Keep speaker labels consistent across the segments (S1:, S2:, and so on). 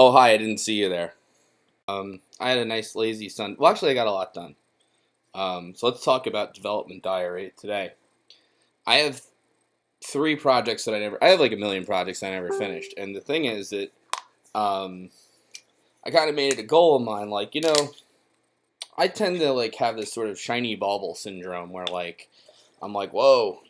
S1: Oh, hi, I didn't see you there. I had a nice lazy Sun. Well, actually, I got a lot done. So let's talk about development diary today. I have three projects that I have like a million projects I never finished. And the thing is that um, I kind of made it a goal of mine. Like, I tend to like have this sort of shiny bauble syndrome where like, I'm like, whoa,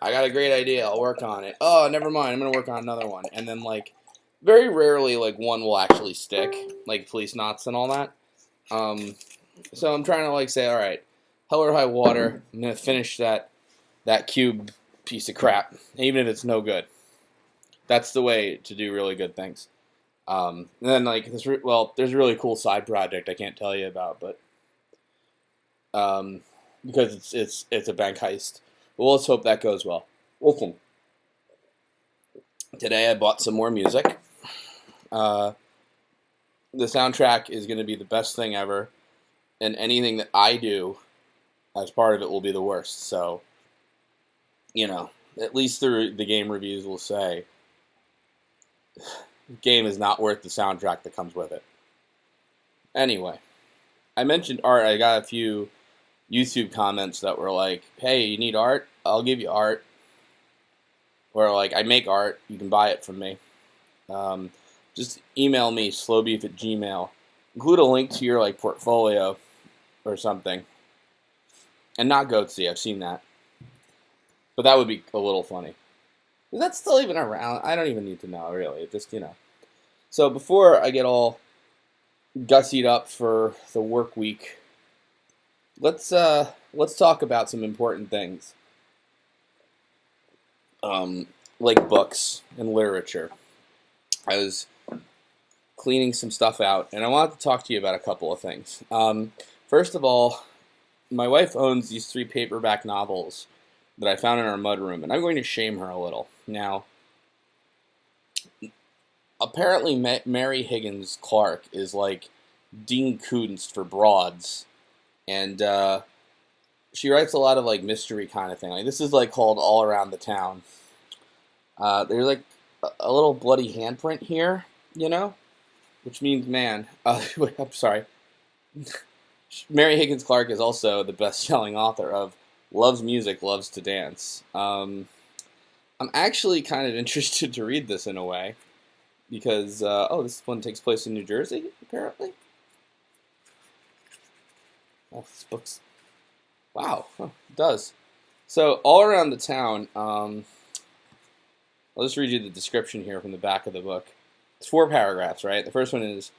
S1: I got a great idea. I'll work on it. Oh, never mind. I'm going to work on another one. And then like, very rarely like one will actually stick, like police knots and all that. Um, so I'm trying to like say, all right, hell or high water, I'm gonna finish that cube piece of crap, even if it's no good. That's the way to do really good things. And then like there's a really cool side project I can't tell you about, but because it's a bank heist. But let's hope that goes well. Listen, today I bought some more music. The soundtrack is going to be the best thing ever, and anything that I do as part of it will be the worst. So, at least through the game reviews will say the game is not worth the soundtrack that comes with it. Anyway, I mentioned art. I got a few YouTube comments that were like, "Hey, you need art? I'll give you art." Or like, "I make art. You can buy it from me." Just email me slowbeef@gmail. Include a link to your like portfolio or something. And not Goatsy, I've seen that. But that would be a little funny. Is that still even around? I don't even need to know, really. Just, So before I get all gussied up for the work week, let's talk about some important things. Like books and literature. I was cleaning some stuff out, and I wanted to talk to you about a couple of things. First of all, my wife owns these 3 paperback novels that I found in our mudroom, and I'm going to shame her a little. Now, apparently Mary Higgins Clark is like Dean Koontz for broads, and she writes a lot of like mystery kind of thing. Like this is like called All Around the Town. There's like a little bloody handprint here, which means man. Wait, I'm sorry. Mary Higgins Clark is also the best-selling author of Loves Music, Loves to Dance. I'm actually kind of interested to read this in a way because, this one takes place in New Jersey, apparently. Oh, this book's... Wow, it does. So, All Around the Town, I'll just read you the description here from the back of the book. It's 4 paragraphs, right? The first one is,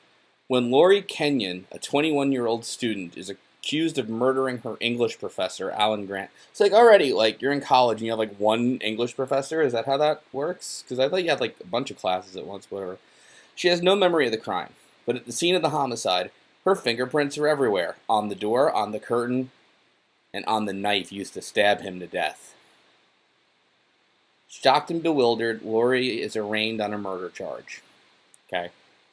S1: when Lori Kenyon, a 21-year-old student, is accused of murdering her English professor, Alan Grant. It's like already, like, you're in college and you have, like, one English professor? Is that how that works? Because I thought you had, like, a bunch of classes at once, whatever. She has no memory of the crime, but at the scene of the homicide, her fingerprints are everywhere. On the door, on the curtain, and on the knife used to stab him to death. Shocked and bewildered, Lori is arraigned on a murder charge. Okay?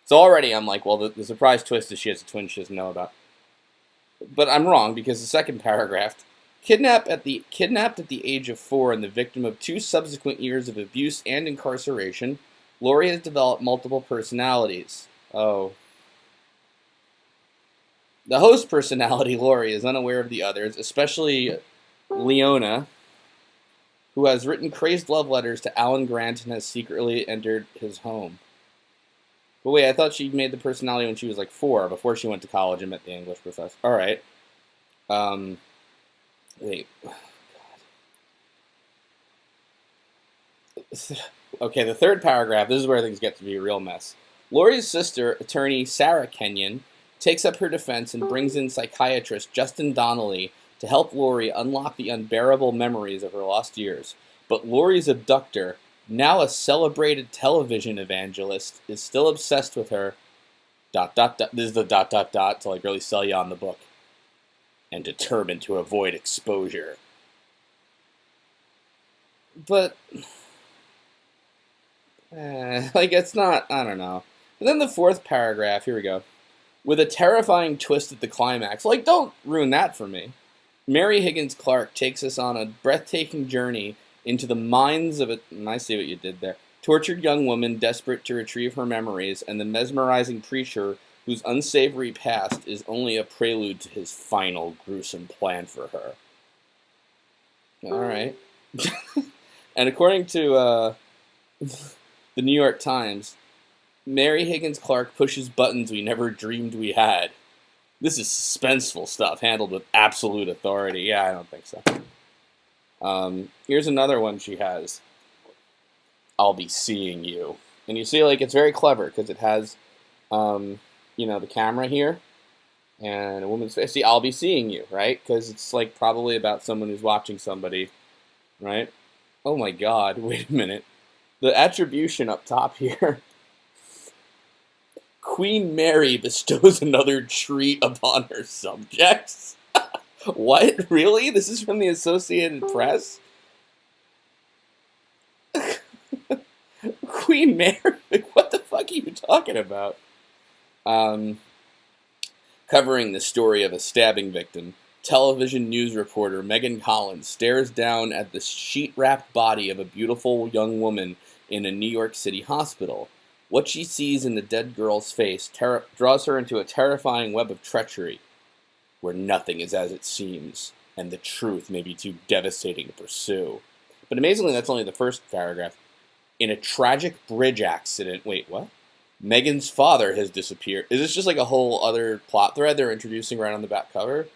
S1: So already I'm like, well, the surprise twist is she has a twin she doesn't know about. But I'm wrong, because the second paragraph, kidnapped at the age of 4 and the victim of 2 subsequent years of abuse and incarceration, Lori has developed multiple personalities. Oh. The host personality, Lori, is unaware of the others, especially Leona, who has written crazed love letters to Alan Grant and has secretly entered his home. But wait, I thought she made the personality when she was like 4, before she went to college and met the English professor. All right. Wait. Okay, the third paragraph, this is where things get to be a real mess. Lori's sister, attorney Sarah Kenyon, takes up her defense and brings in psychiatrist Justin Donnelly to help Lori unlock the unbearable memories of her lost years. But Lori's abductor, now a celebrated television evangelist, is still obsessed with her, ... This is the ... to like really sell you on the book. And determined to avoid exposure. But, like, it's not, I don't know. And then the 4th paragraph, here we go. With a terrifying twist at the climax. Like, don't ruin that for me. Mary Higgins Clark takes us on a breathtaking journey into the minds of I see what you did there. tortured young woman desperate to retrieve her memories, and the mesmerizing preacher whose unsavory past is only a prelude to his final gruesome plan for her. All right. And according to the New York Times, Mary Higgins Clark pushes buttons we never dreamed we had. This is suspenseful stuff, handled with absolute authority. Yeah, I don't think so. Here's another one she has. I'll be seeing you. And you see, like, it's very clever, because it has, the camera here, and a woman's face. See, I'll be seeing you, right? Because it's, like, probably about someone who's watching somebody, right? Oh my god, wait a minute. The attribution up top here. Queen Mary bestows another treat upon her subjects. What? Really? This is from the Associated Press? Queen Mary? What the fuck are you talking about? Covering the story of a stabbing victim, television news reporter Megan Collins stares down at the sheet-wrapped body of a beautiful young woman in a New York City hospital. What she sees in the dead girl's face draws her into a terrifying web of treachery, where nothing is as it seems, and the truth may be too devastating to pursue. But amazingly, that's only the first paragraph. In a tragic bridge accident... Wait, what? Megan's father has disappeared. Is this just like a whole other plot thread they're introducing right on the back cover?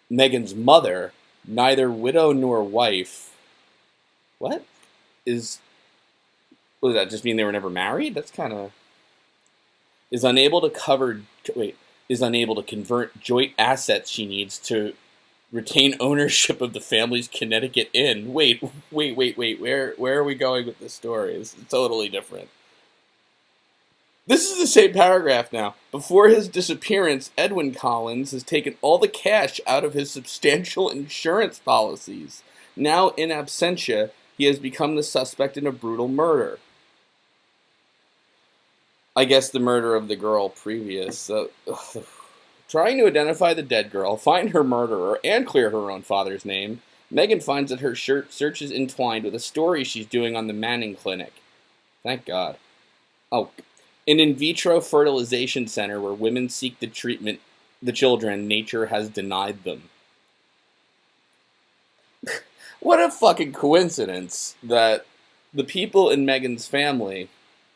S1: Megan's mother, neither widow nor wife... What? Does that just mean they were never married? That's kind of... Is unable to convert joint assets she needs to retain ownership of the family's Connecticut inn. Wait. Where are we going with this story? This is totally different. This is the same paragraph now. Before his disappearance, Edwin Collins has taken all the cash out of his substantial insurance policies. Now, in absentia, he has become the suspect in a brutal murder. I guess the murder of the girl previous. Trying to identify the dead girl, find her murderer, and clear her own father's name, Megan finds that her search is entwined with a story she's doing on the Manning Clinic. Thank God. Oh, an in vitro fertilization center where women seek the treatment the children nature has denied them. What a fucking coincidence that the people in Megan's family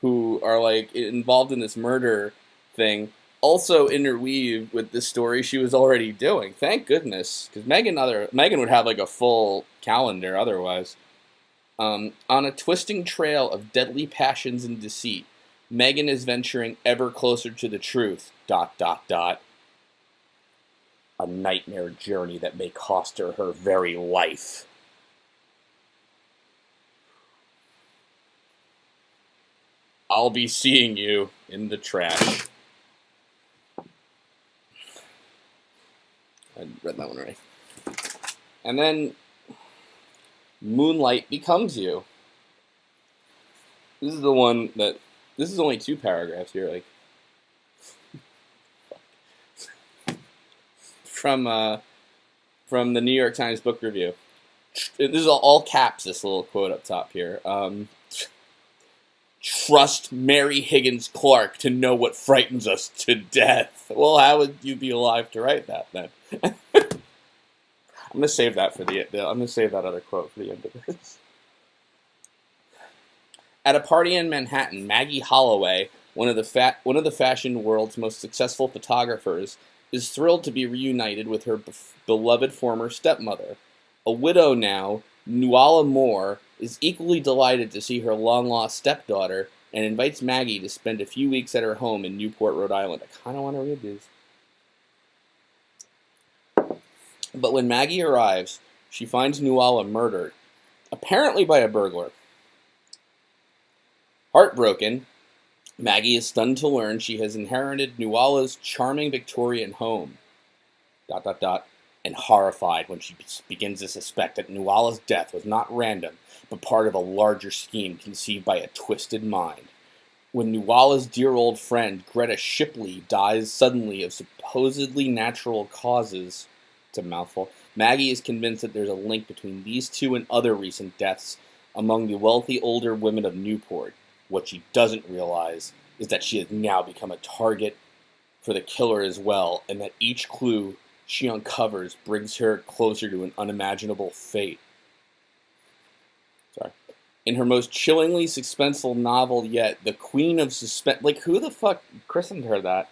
S1: who are, like, involved in this murder thing also interweave with the story she was already doing. Thank goodness, because Megan would have, like, a full calendar otherwise. On a twisting trail of deadly passions and deceit, Megan is venturing ever closer to the truth, ... A nightmare journey that may cost her her very life. I'll be seeing you in the trash. I read that one already. And then Moonlight Becomes You. This is the one that... This is only 2 paragraphs here, like... From the New York Times Book Review. This is all caps, this little quote up top here. Trust Mary Higgins Clark to know what frightens us to death. Well, how would you be alive to write that, then? I'm gonna save that for I'm gonna save that other quote for the end of this. At a party in Manhattan, Maggie Holloway, one of the fashion world's most successful photographers, is thrilled to be reunited with her beloved former stepmother. A widow now, Nuala Moore, is equally delighted to see her long-lost stepdaughter and invites Maggie to spend a few weeks at her home in Newport, Rhode Island. I kind of want to read these. But when Maggie arrives, she finds Nuala murdered, apparently by a burglar. Heartbroken, Maggie is stunned to learn she has inherited Nuala's charming Victorian home. ... And horrified when she begins to suspect that Nuala's death was not random, but part of a larger scheme conceived by a twisted mind. When Nuala's dear old friend Greta Shipley dies suddenly of supposedly natural causes, it's a mouthful, Maggie is convinced that there's a link between these two and other recent deaths among the wealthy older women of Newport. What she doesn't realize is that she has now become a target for the killer as well, and that each clue she uncovers brings her closer to an unimaginable fate. Sorry. In her most chillingly suspenseful novel yet, The Queen of Suspense, like who the fuck christened her that,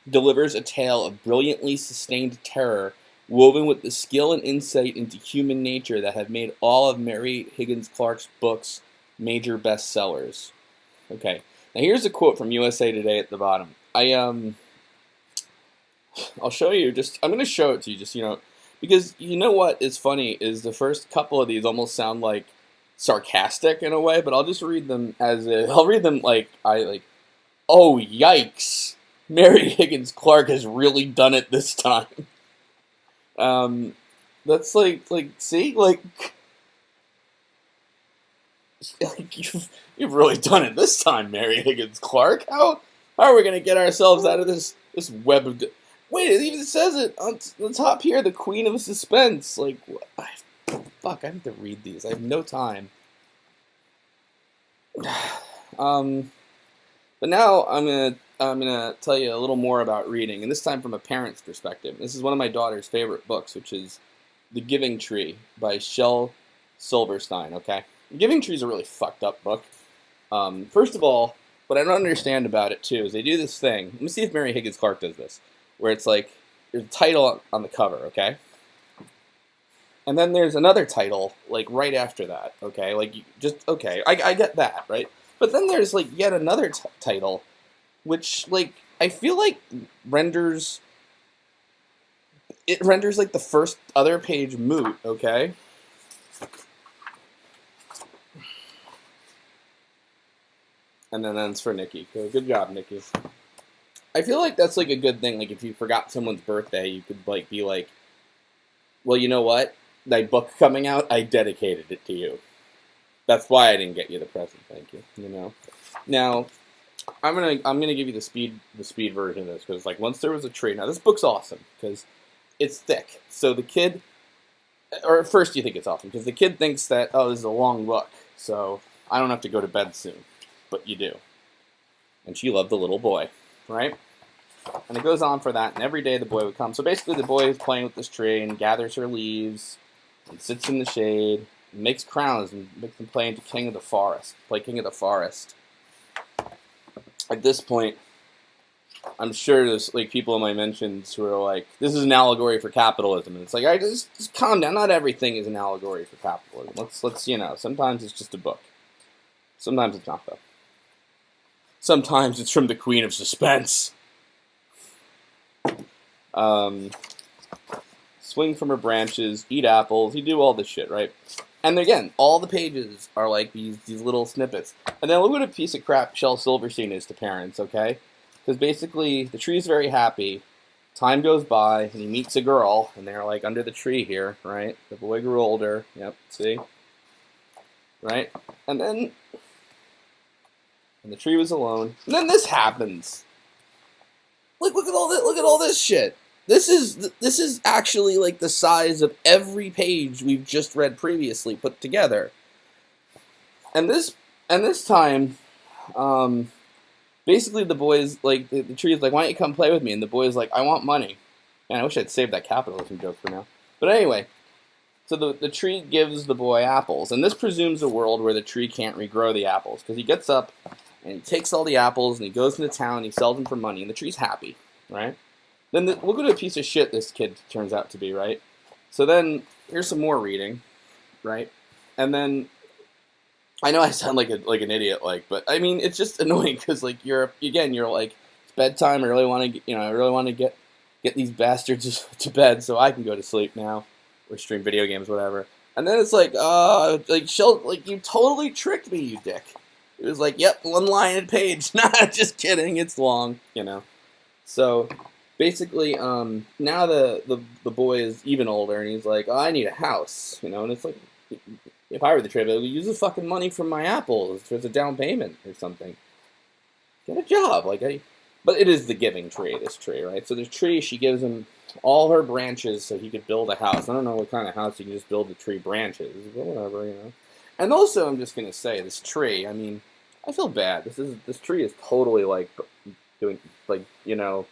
S1: delivers a tale of brilliantly sustained terror woven with the skill and insight into human nature that have made all of Mary Higgins Clark's books major bestsellers. Okay, now here's a quote from USA Today at the bottom. I'll show you, I'm going to show it to you just, because you know what is funny is the first couple of these almost sound like sarcastic in a way, but I'll just read them I'll read them oh yikes, Mary Higgins Clark has really done it this time. That's see, you've really done it this time, Mary Higgins Clark. How are we going to get ourselves out of this web of... Wait, it even says it on the top here, the Queen of Suspense. Fuck, I have to read these. I have no time. But now I'm gonna tell you a little more about reading, and this time from a parent's perspective. This is one of my daughter's favorite books, which is The Giving Tree by Shel Silverstein. Okay, The Giving Tree is a really fucked up book. First of all, what I don't understand about it too is they do this thing. Let me see if Mary Higgins Clark does this, where it's like there's a title on the cover, okay, and then there's another title like right after that, okay, I get that, right, but then there's like yet another title, which I feel like renders like the first other page moot, okay. And then that's for Nikki. Good job, Nikki. I feel like that's a good thing. If you forgot someone's birthday, you could be like, well, you know what? That book coming out, I dedicated it to you. That's why I didn't get you the present. Thank you. Now, I'm gonna give you the speed version of this because Once There Was a Tree. Now this book's awesome because it's thick. So the kid, or at first you think it's awesome because the kid thinks that this is a long book, so I don't have to go to bed soon. But you do. And she loved the little boy, right? And it goes on for that, and every day the boy would come. So basically the boy is playing with this tree and gathers her leaves and sits in the shade and makes crowns and makes them play into King of the Forest. Play King of the Forest. At this point, I'm sure there's people in my mentions who are like, this is an allegory for capitalism. And it's like, all right, just calm down. Not everything is an allegory for capitalism. Let's sometimes it's just a book. Sometimes it's not, though. Sometimes it's from the Queen of Suspense. Swing from her branches, eat apples, you do all this shit, right? And again, all the pages are these little snippets. And then look what a piece of crap Shel Silverstein is to parents, okay? Because basically, the tree's very happy. Time goes by, and he meets a girl, and they're under the tree here, right? The boy grew older. Yep, see? Right? And then... and the tree was alone. And then this happens. Look at all this. Look at all this shit. This is actually the size of every page we've just read previously put together. And this time, basically the boy's the tree is why don't you come play with me? And the boy is I want money. Man, I wish I'd saved that capitalism joke for now. But anyway, so the tree gives the boy apples, and this presumes a world where the tree can't regrow the apples because he gets up. And he takes all the apples, and he goes into town, and he sells them for money, and the tree's happy, right? Then look at a piece of shit this kid turns out to be, right? So then, here's some more reading, right? And then, I know I sound like an idiot, but I mean, it's just annoying, because, you're it's bedtime, I really want to get these bastards to bed so I can go to sleep now, or stream video games, whatever. And then it's Shel, you totally tricked me, you dick. It was yep, one line a page. Nah, just kidding. It's long, So, basically, now the boy is even older, and he's like, I need a house, And it's if I were the tree, I would use the fucking money from my apples for a down payment or something. Get a job, But it is the giving tree, this tree, right? So the tree, she gives him all her branches so he could build a house. I don't know what kind of house you can just build with tree branches, but whatever, And also, I'm just gonna say this tree. I mean, I feel bad. This tree is totally like doing like kind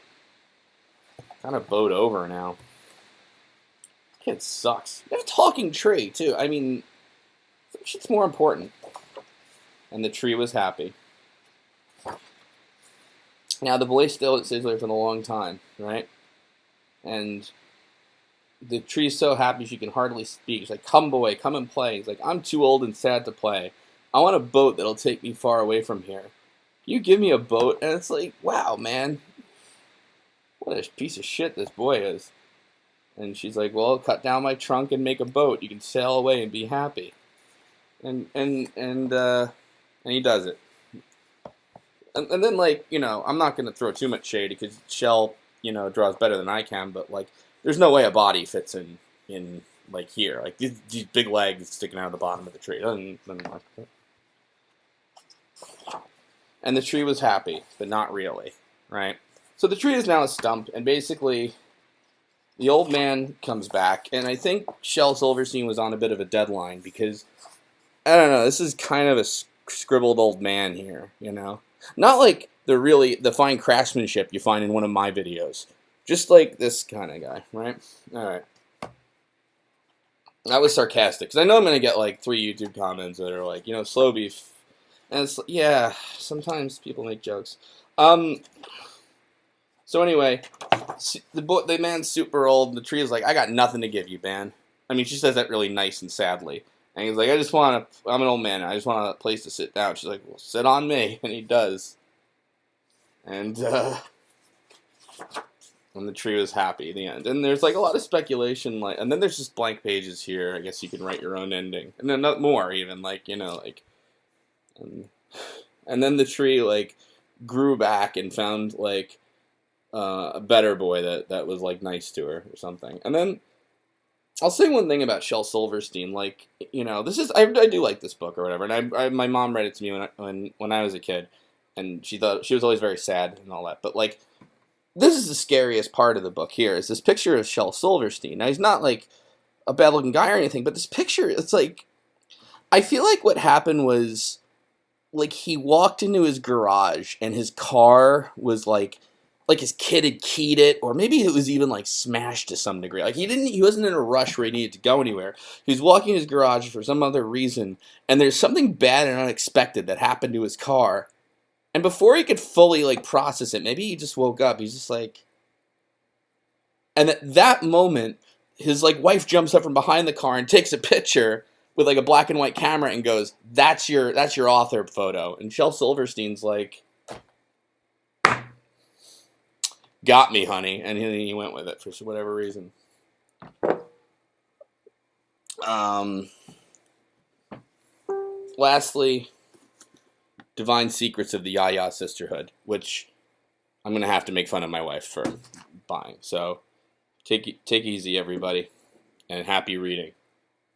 S1: of bowed over now. Kid sucks. You have a talking tree too. I mean, shit's more important. And the tree was happy. Now the boy still stays away for a long time, right? And the tree's so happy she can hardly speak. She's like, "Come, boy, come and play." He's like, "I'm too old and sad to play. I want a boat that'll take me far away from here. You give me a boat." And it's like, wow, man, what a piece of shit this boy is. And she's like, "Well, cut down my trunk and make a boat. You can sail away and be happy." And he does it. And then, like, I'm not going to throw too much shade because Shel, draws better than I can, but, like, there's no way a body fits in like, here. Like, these big legs sticking out of the bottom of the tree. Doesn't work. And the tree was happy, but not really, right? So the tree is now a stump, and basically the old man comes back, and I think Shel Silverstein was on a bit of a deadline because, I don't know, this is kind of a scribbled old man here, Not like the fine craftsmanship you find in one of my videos. Just like this kind of guy, right? Alright. That was sarcastic, because I know I'm going to get like 3 YouTube comments that are like, Slowbeef. And it's, yeah, sometimes people make jokes. So anyway, the man's super old, and the tree is like, "I got nothing to give you, man." I mean, she says that really nice and sadly. And he's like, I'm an old man, I just want a place to sit down. She's like, "Well, sit on me." And he does. And the tree was happy at the end. And there's like a lot of speculation, and then there's just blank pages here. I guess you can write your own ending. And then not more even, and then the tree like grew back and found like a better boy that was like nice to her or something. And then I'll say one thing about Shel Silverstein, like, this is I do like this book or whatever, and my mom read it to me when I was a kid, and she thought she was always very sad and all that, but like this is the scariest part of the book. Here is this picture of Shel Silverstein. Now he's not like a bad looking guy or anything, but this picture, it's like, I feel like what happened was like he walked into his garage and his car was like his kid had keyed it, or maybe it was even like smashed to some degree. Like he wasn't in a rush where he needed to go anywhere. He was walking his garage for some other reason, and there's something bad and unexpected that happened to his car. And before he could fully like process it, maybe he just woke up. He's just like, and at that moment, his like wife jumps up from behind the car and takes a picture with like a black and white camera and goes, "That's your author photo." And Shel Silverstein's like, "Got me, honey," and he went with it for whatever reason. Lastly, Divine Secrets of the Yaya Sisterhood, which I'm gonna have to make fun of my wife for buying. So take it easy, everybody, and happy reading.